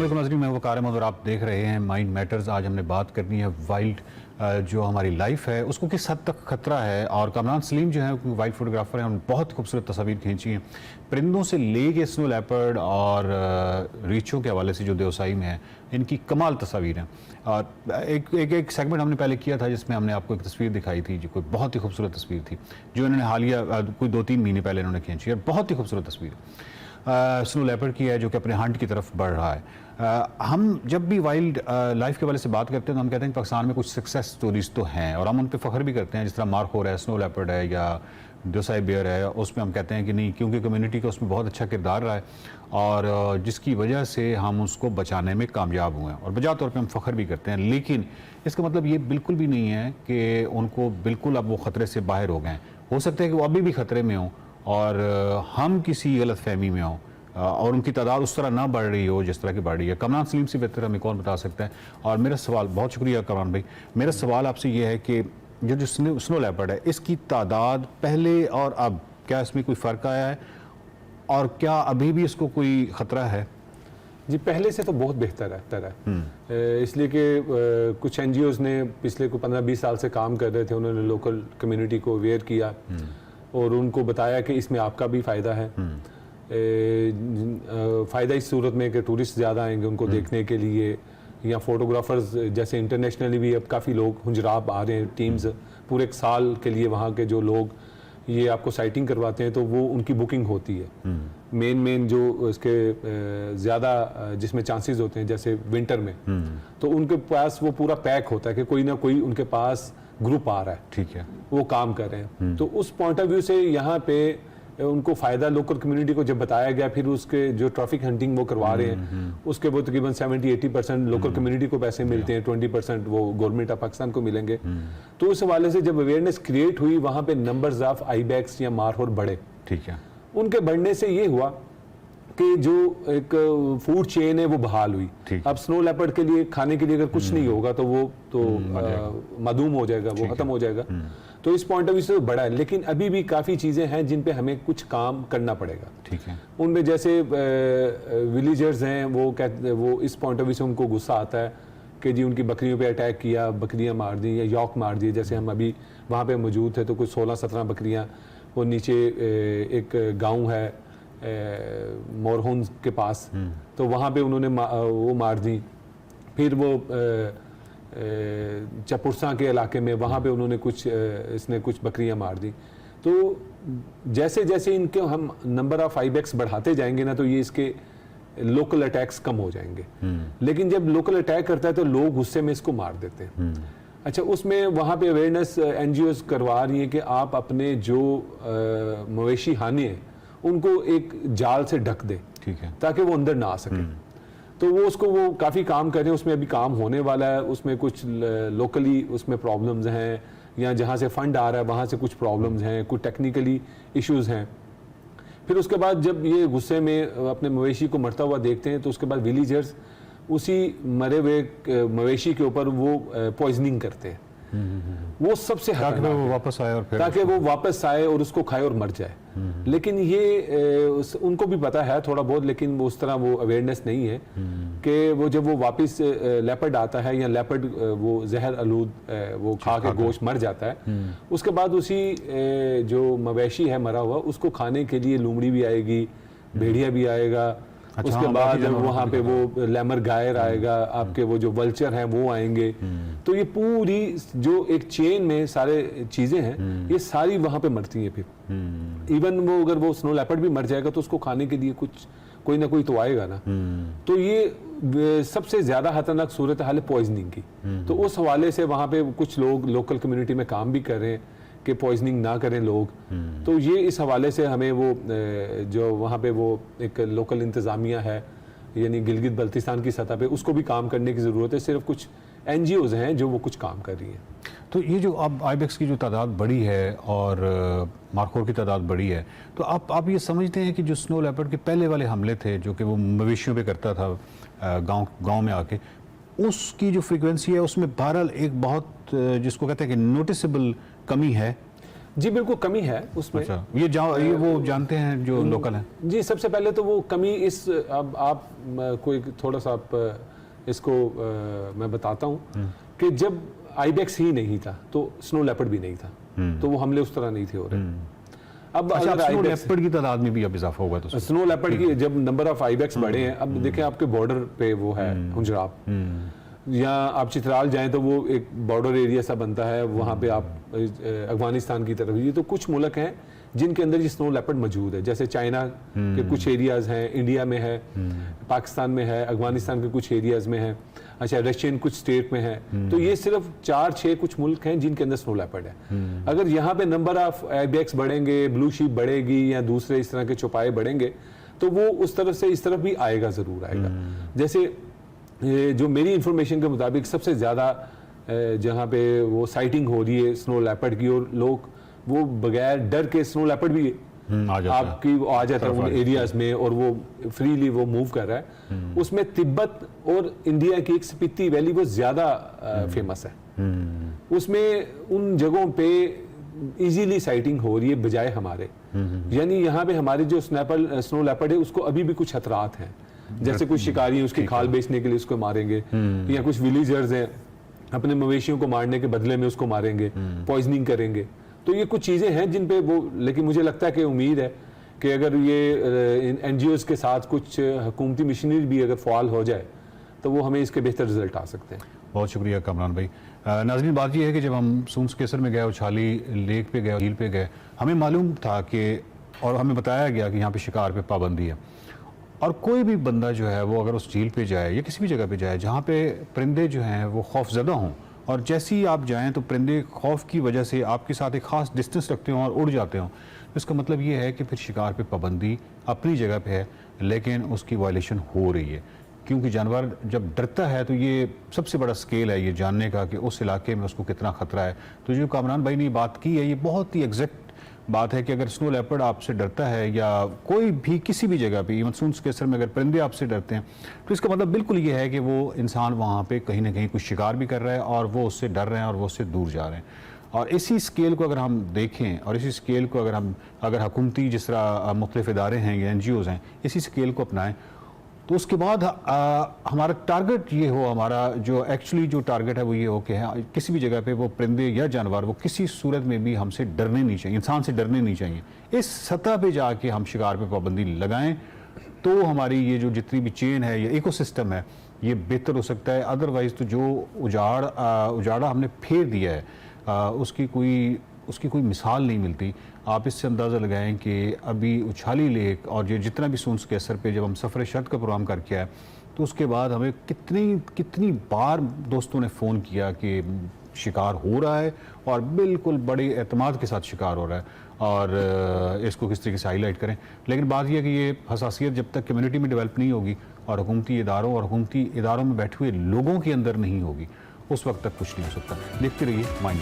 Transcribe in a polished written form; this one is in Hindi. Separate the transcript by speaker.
Speaker 1: अस्सलाम वालेकुम नाज़रीन, मैं वक़ार अहमद और आप देख रहे हैं माइंड मैटर्स। आज हमने बात करनी है वाइल्ड जो हमारी लाइफ है उसको किस हद तक ख़तरा है। और कामरान सलीम जो है वाइल्ड फोटोग्राफर हैं, उन्होंने बहुत खूबसूरत तस्वीर खींची हैं परिंदों से ले के स्नो लेपर्ड और रीछों के हवाले से जो देवसाई में है, इनकी कमाल तस्वीर हैं। और एक सेगमेंट हमने पहले किया था जिसमें हमने आपको एक तस्वीर दिखाई थी जो कोई बहुत ही खूबसूरत तस्वीर थी जो इन्होंने हालिया कोई 2-3 महीने पहले इन्होंने खींची और बहुत ही खूबसूरत तस्वीर स्नो लेपर्ड की है जो कि अपने हंट की तरफ बढ़ रहा है। हम जब भी वाइल्ड लाइफ के वाले से बात करते हैं तो हम कहते हैं कि पाकिस्तान में कुछ सक्सेस स्टोरीज तो हैं और हम उन पर फ़ख्र भी करते हैं, जिस तरह मार्खोर है, स्नो लेपर्ड है या देवसाई बेयर है, उसमें हम कहते हैं कि नहीं, क्योंकि कम्युनिटी का उसमें बहुत अच्छा किरदार रहा है और जिसकी वजह से हम उसको बचाने में कामयाब हुए हैं और बजा तौर पे हम फ़ख्र भी करते हैं। लेकिन इसका मतलब ये बिल्कुल भी नहीं है कि उनको बिल्कुल अब वो ख़तरे से बाहर हो गए हैं। हो सकता है कि वो अभी भी ख़तरे में हों और हम किसी गलत फहमी में हों और उनकी तादाद उस तरह ना बढ़ रही हो जिस तरह की बढ़ रही है। कामरान सलीम से बेहतर हमें कौन बता सकता है। और मेरा सवाल, बहुत शुक्रिया कामरान भाई, मेरा सवाल आपसे ये है कि जो स्नो लेपर्ड है इसकी तादाद पहले और अब क्या इसमें कोई फ़र्क आया है और क्या अभी भी इसको कोई ख़तरा है?
Speaker 2: जी, पहले से तो बहुत बेहतर है। इसलिए कि कुछ NGOs ने पिछले को 15-20 साल से काम कर रहे थे, उन्होंने लोकल कम्युनिटी को अवेयर किया और उनको बताया कि इसमें आपका भी फ़ायदा है। फ़ायदा इस सूरत में कि टूरिस्ट ज़्यादा आएंगे उनको देखने के लिए, या फोटोग्राफर्स जैसे इंटरनेशनली भी अब काफ़ी लोग हुंजराब आ रहे हैं, टीम्स पूरे एक साल के लिए वहाँ के जो लोग ये आपको साइटिंग करवाते हैं तो वो उनकी बुकिंग होती है। मेन जो इसके ज़्यादा जिसमें चांसेस होते हैं जैसे विंटर में, तो उनके पास वो पूरा पैक होता है कि कोई ना कोई उनके पास ग्रुप आ रहा है, ठीक है, वो काम कर रहे हैं। तो उस पॉइंट ऑफ व्यू से यहाँ पे उनको फ़ायदा लोकल कम्युनिटी को जब बताया गया, फिर उसके जो ट्रैफिक हंटिंग वो करवा रहे हैं उसके वो तकरीबन 70-80% लोकल कम्युनिटी को पैसे मिलते हैं, 20% वो गवर्नमेंट ऑफ पाकिस्तान को मिलेंगे। तो उस हवाले से जब अवेयरनेस क्रिएट हुई, वहाँ पे नंबर्स ऑफ आईबैक्स या मारहोर बढ़े। ठीक है, उनके बढ़ने से ये हुआ कि जो एक फूड चेन है वो बहाल हुई। अब स्नो लेपर्ड के लिए खाने के लिए अगर कुछ नहीं होगा तो वो तो मादूम हो जाएगा, वो खत्म हो जाएगा। तो इस पॉइंट ऑफ व्यू से तो बड़ा है, लेकिन अभी भी काफ़ी चीज़ें हैं जिन पे हमें कुछ काम करना पड़ेगा। ठीक है, उनमें जैसे विलेजर्स हैं, वो इस पॉइंट ऑफ व्यू से उनको गुस्सा आता है कि जी उनकी बकरियों पे अटैक किया, बकरियां मार दी या यॉक मार दी। जैसे हम अभी वहाँ पे मौजूद थे तो कुछ 16-17 बकरियां, वो नीचे एक गाँव है मोरहोन के पास, तो वहाँ पे उन्होंने वो मार दी। फिर वो चपुरसा के इलाके में वहाँ पे उन्होंने इसने कुछ बकरियां मार दी। तो जैसे जैसे इनके हम नंबर ऑफ आईबैक्स बढ़ाते जाएंगे ना, तो ये इसके लोकल अटैक्स कम हो जाएंगे। लेकिन जब लोकल अटैक करता है तो लोग गुस्से में इसको मार देते हैं। अच्छा, उसमें वहाँ पे अवेयरनेस NGOs करवा रही है कि आप अपने जो मवेशी खाने हैं उनको एक जाल से ढक दे, ठीक है, ताकि वो अंदर ना आ सके। तो वो काफ़ी काम कर रहे हैं, उसमें अभी काम होने वाला है। उसमें कुछ लोकली उसमें प्रॉब्लम्स हैं, या जहाँ से फंड आ रहा है वहाँ से कुछ प्रॉब्लम्स हैं, कुछ टेक्निकली इश्यूज़ हैं। फिर उसके बाद जब ये गुस्से में अपने मवेशी को मरता हुआ देखते हैं तो उसके बाद विलेजर्स उसी मरे हुए मवेशी के ऊपर वो पॉइजनिंग करते हैं। वो सबसे
Speaker 1: ताकि वो वापस आए और
Speaker 2: ताकि वो वापस आए और उसको खाए और मर जाए। लेकिन ये उनको भी पता है थोड़ा बहुत, लेकिन वो उस तरह वो अवेयरनेस नहीं है कि वो जब वो वापस लेपर्ड आता है या लेपर्ड वो जहर आलूद वो खा के गोश्त मर जाता है, उसके बाद उसी जो मवेशी है मरा हुआ उसको खाने के लिए लोमड़ी भी आएगी, भेड़िया भी आएगा। अच्छा, उसके बाद वहाँ पे वो लेमर गायर आएगा, आपके वो जो वल्चर हैं वो आएंगे। तो ये पूरी जो एक चेन में सारे चीजें हैं ये सारी वहाँ पे मरती हैं। फिर इवन वो अगर वो स्नो लेपर्ड भी मर जाएगा तो उसको खाने के लिए कोई ना कोई तो आएगा ना। तो ये सबसे ज्यादा खतरनाक सूरत हाल है पॉइजनिंग की। तो उस हवाले से वहाँ पे कुछ लोग लोकल कम्युनिटी में काम भी कर रहे हैं कि पॉइजनिंग ना करें लोग। तो ये इस हवाले से हमें वो जो वहाँ पे वो एक लोकल इंतज़ामिया है, यानी गिलगित बल्तिस्तान की सतह पे, उसको भी काम करने की ज़रूरत है। सिर्फ कुछ NGOs हैं जो वो कुछ काम कर रही हैं।
Speaker 1: तो ये जो अब आईबैक्स की जो तादाद बढ़ी है और मार्खोर की तादाद बढ़ी है, तो आप ये समझते हैं कि जो स्नो लेपर्ड के पहले वाले हमले थे जो कि वो मवेशियों पे करता था गांव में आके, उसकी जो फ्रीक्वेंसी है उसमें बहरहाल एक बहुत जिसको कहते हैं कि नोटिसेबल कमी है?
Speaker 2: जी बिल्कुल कमी है उसमें।
Speaker 1: अच्छा, ये वो जानते हैं जो लोकल हैं?
Speaker 2: जी सबसे पहले तो वो कमी इस अब आप कोई थोड़ा सा आप इसको मैं बताता हूँ कि जब आईबेक्स ही नहीं था तो स्नो लेपर्ड भी नहीं था, तो वो हमले उस तरह नहीं थे हो रहे। अब
Speaker 1: अच्छा,
Speaker 2: अगर
Speaker 1: स्नो
Speaker 2: आईबेक्स
Speaker 1: लेपर्ड की तादाद में भी अब इजाफा होगा तो
Speaker 2: स्नो लेपर्ड की जब नंबर ऑफ आईबेक्स बढ़े हैं, अब देखें आपके बॉर्डर पे वो है हुंजराब, या आप चित्राल जाएं तो वो एक बॉर्डर एरिया सा बनता है, वहाँ पे आप अफगानिस्तान की तरफ, ये तो कुछ मुल्क हैं जिनके अंदर ये स्नो लेपर्ड मौजूद है, जैसे चाइना के कुछ एरियाज हैं, इंडिया में है, पाकिस्तान में है, अफगानिस्तान के कुछ एरियाज में है, अच्छा रशियन कुछ स्टेट में है। तो ये सिर्फ 4-6 कुछ मुल्क हैं जिनके अंदर स्नो लेपर्ड है। अगर यहाँ पे नंबर ऑफ आईबेक्स बढ़ेंगे, ब्लू शीप बढ़ेगी या दूसरे इस तरह के चौपाए बढ़ेंगे, तो वो उस तरफ से इस तरफ भी आएगा, ज़रूर आएगा। जैसे जो मेरी इंफॉर्मेशन के मुताबिक सबसे ज़्यादा जहाँ पे वो साइटिंग हो रही है स्नो लेपर्ड की, और लोग वो बगैर डर के स्नो लेपर्ड भी आपकी आ जाता है उन एरियाज में और वो फ्रीली वो मूव कर रहा है, उसमें तिब्बत और इंडिया की एक स्पीति वैली वो ज़्यादा फेमस है। उसमें उन जगहों पे इजीली साइटिंग हो रही है बजाय हमारे, यानी यहाँ पे हमारे जो स्नो लेपर्ड है उसको अभी भी कुछ खतरात हैं, जैसे कुछ शिकारी हैं उसकी खाल बेचने के लिए उसको मारेंगे, या कुछ विलेजर्स हैं अपने मवेशियों को मारने के बदले में उसको मारेंगे, पॉइजनिंग करेंगे। तो ये कुछ चीज़ें हैं जिन पे वो, लेकिन मुझे लगता है कि उम्मीद है कि अगर ये एनजीओज़ के साथ कुछ हुकूमती मशीनरी भी अगर फ़ाल हो जाए तो वो हमें इसके बेहतर रिजल्ट आ सकते हैं।
Speaker 1: बहुत शुक्रिया कामरान भाई। नाज़रीन, बात ये है कि जब हम सूंस केसर में गए, उछाली लेक पे गए, झील पे गए, हमें मालूम था कि, और हमें बताया गया कि यहाँ पे शिकार पे पाबंदी है, और कोई भी बंदा जो है वो अगर उस झील पे जाए या किसी भी जगह पे जाए जहाँ पे परिंदे जो हैं वो खौफजदा हों, और जैसे ही आप जाएं तो परिंदे खौफ की वजह से आपके साथ एक ख़ास डिस्टेंस रखते हों और उड़ जाते हों, तो इसका मतलब ये है कि फिर शिकार पे पाबंदी अपनी जगह पे है, लेकिन उसकी वायलेशन हो रही है, क्योंकि जानवर जब डरता है तो ये सबसे बड़ा स्केल है ये जानने का कि उस इलाके में उसको कितना ख़तरा है। तो जो कामरान भाई ने बात की है ये बहुत ही एग्जैक्ट बात है कि अगर स्नो लेपर्ड आपसे डरता है या कोई भी किसी भी जगह पे, इवन सूंस केसर में अगर परिंदे आपसे डरते हैं, तो इसका मतलब बिल्कुल ये है कि वो इंसान वहाँ पे कहीं ना कहीं कुछ शिकार भी कर रहा है और वो उससे डर रहे हैं और वो उससे दूर जा रहे हैं। और इसी स्केल को अगर हम देखें और इसी स्केल को अगर हुकूमती जिस तरह मुख्तलिफ इदारे हैं या NGOs हैं इसी स्केल को अपनाएं, तो उसके बाद हमारा टारगेट ये हो, हमारा जो एक्चुअली जो टारगेट है वो ये हो कि किसी भी जगह पे वो परिंदे या जानवर वो किसी सूरत में भी हमसे डरने नहीं चाहिए, इंसान से डरने नहीं चाहिए। इस सतह पे जाके हम शिकार पे पाबंदी लगाएं तो हमारी ये जो जितनी भी चेन है या इकोसिस्टम है ये बेहतर हो सकता है। अदरवाइज़ तो जो उजाड़ा हमने फेर दिया है उसकी कोई मिसाल नहीं मिलती। आप इससे अंदाज़ा लगाएं कि अभी उछाली लेक और ये जितना भी सूंस के असर पे जब हम सफ़र शर्त का प्रोग्राम करके आए तो उसके बाद हमें कितनी बार दोस्तों ने फ़ोन किया कि शिकार हो रहा है और बिल्कुल बड़े एतमाद के साथ शिकार हो रहा है और इसको किस तरीके से हाईलाइट करें। लेकिन बात यह है कि ये हसासियत जब तक कम्युनिटी में डेवलप नहीं होगी और हुकूमती इदारों में बैठे हुए लोगों के अंदर नहीं होगी उस वक्त तक कुछ नहीं हो सकता। देखते रहिए माइंड